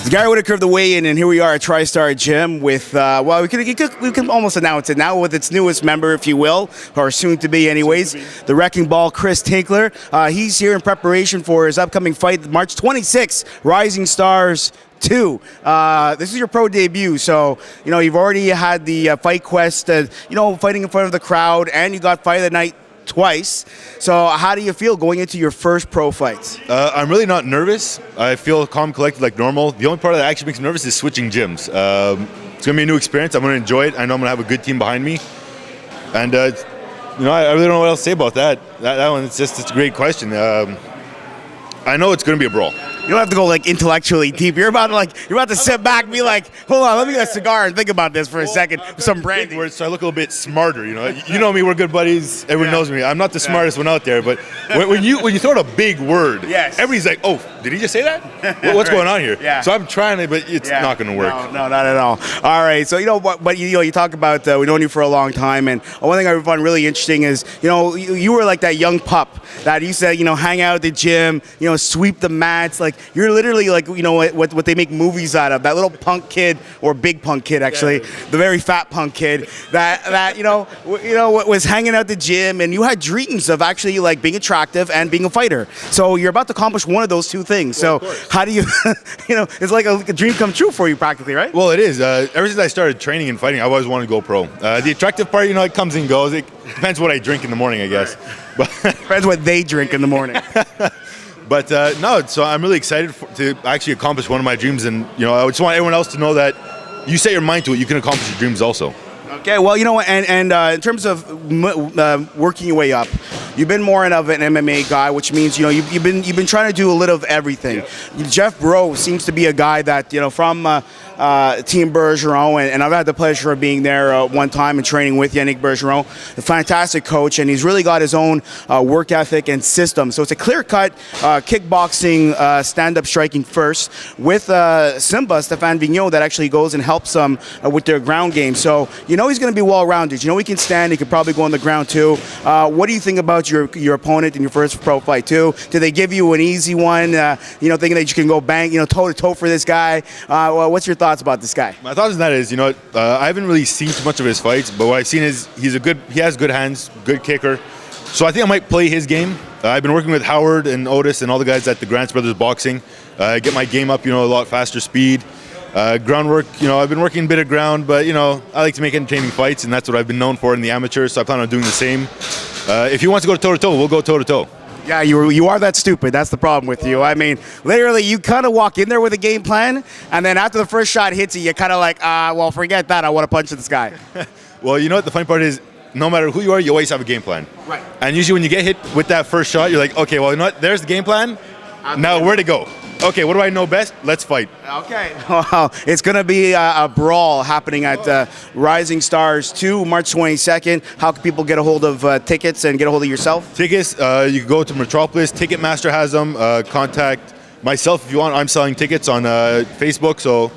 Gary Whittaker of the weigh-in, and here we are at TriStar Gym with, well, we can almost announce it now with its newest member, if you will, or soon to be anyways, the Wrecking Ball, Chris Tinkler. He's here in preparation for his upcoming fight, March 26th, Rising Stars 2. This is your pro debut, so you've already had the Fight Quest, fighting in front of the crowd, and you got Fight of the Night twice. So how do you feel going into your first pro fights? I'm really not nervous. I feel calm, collected like normal. The only part that actually makes me nervous is switching gyms. It's going to be a new experience. I'm going to enjoy it. I know I'm going to have a good team behind me. And, I really don't know what else to say about that. That one, it's a great question. I know it's going to be a brawl. You don't have to go intellectually deep. You're about to sit back and be like, hold on, let me get a cigar and think about this for a second. Some brandy. Words, so I look a little bit smarter. You know me. We're good buddies. Everyone knows me. I'm not the smartest one out there, but when you throw out a big word, everybody's like, oh, did he just say that? What's going on here? Yeah. So I'm trying to, but it's not going to work. No, not at all. All right. So but you talk about we've known you for a long time, and one thing I found really interesting is you were like that young pup that used to hang out at the gym, sweep the mats. Like you're literally what they make movies out of, that little punk kid, or big punk kid actually, the very fat punk kid that was hanging out at the gym, and you had dreams of actually being attractive and being a fighter. So you're about to accomplish one of those two things. So how do you it's like a dream come true for you practically, right? Well, it is. Ever since I started training and fighting, I always wanted to go pro. The attractive part, it comes and goes. It depends what I drink in the morning, I guess. But depends what they drink in the morning. But no, so I'm really excited to actually accomplish one of my dreams, and I just want everyone else to know that you set your mind to it, you can accomplish your dreams also. Okay, well, and in terms of working your way up, you've been more of an MMA guy, which means you've been trying to do a little of everything. Yeah. Jeff Bro seems to be a guy that from Team Bergeron, and I've had the pleasure of being there one time and training with Yannick Bergeron, a fantastic coach, and he's really got his own work ethic and system. So it's a clear-cut kickboxing, stand-up striking first with Simba, Stéphane Vigneault, that actually goes and helps them with their ground game. So he's going to be well-rounded. He can stand. He could probably go on the ground too. What do you think about your opponent in your first pro fight too? Did they give you an easy one? Thinking that you can go bang, toe-to-toe for this guy? What's your thoughts about this guy? My thoughts on that is, I haven't really seen too much of his fights, but what I've seen is he has good hands, good kicker. So I think I might play his game. I've been working with Howard and Otis and all the guys at the Grants Brothers Boxing. Get my game up, a lot faster speed. Groundwork, I've been working a bit of ground, but, I like to make entertaining fights, and that's what I've been known for in the amateurs, so I plan on doing the same. If he wants to go toe-to-toe, we'll go toe-to-toe. Yeah, you are that stupid. That's the problem with you. I mean, literally, you kind of walk in there with a game plan, and then after the first shot hits you, you're kind of like, well, forget that. I want to punch this guy. Well, what the funny part is, no matter who you are, you always have a game plan. Right. And usually when you get hit with that first shot, you're like, okay, well, there's the game plan. Now, where to go? Okay, what do I know best? Let's fight. Okay. Well, it's going to be a brawl happening at Rising Stars 2, March 22nd. How can people get a hold of tickets and get a hold of yourself? Tickets, you can go to Metropolis. Ticketmaster has them. Contact myself if you want. I'm selling tickets on Facebook, so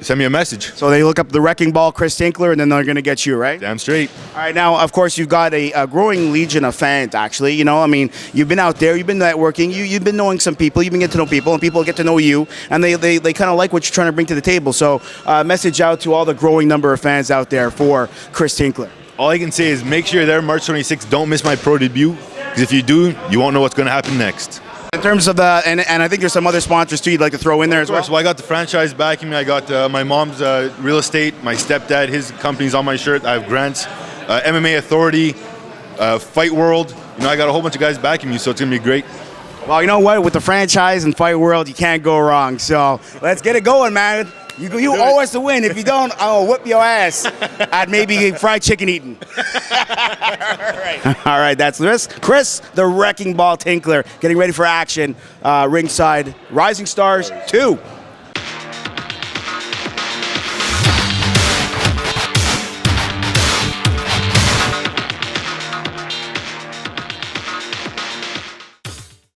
send me a message. So they look up the Wrecking Ball, Chris Tinkler, and then they're going to get you, right? Damn straight. All right, now, of course, you've got a growing legion of fans, actually. You've been out there, you've been networking, you've been knowing some people, you've been getting to know people, and people get to know you, and they kind of like what you're trying to bring to the table. So message out to all the growing number of fans out there for Chris Tinkler. All I can say is make sure you're there March 26th. Don't miss my pro debut, because if you do, you won't know what's going to happen next. In terms of and I think there's some other sponsors too you'd like to throw in there as well. So I got the franchise backing me. I got my mom's real estate, my stepdad, his company's on my shirt. I have Grants, MMA Authority, Fight World. I got a whole bunch of guys backing me, so it's gonna be great. Well, you know what? With the franchise and Fight World, you can't go wrong. So let's get it going, man. You owe us to win. If you don't, I'll whip your ass at maybe fried chicken eating. All right, that's Chris, the Wrecking Ball Tinkler, getting ready for action ringside. Rising Stars 2.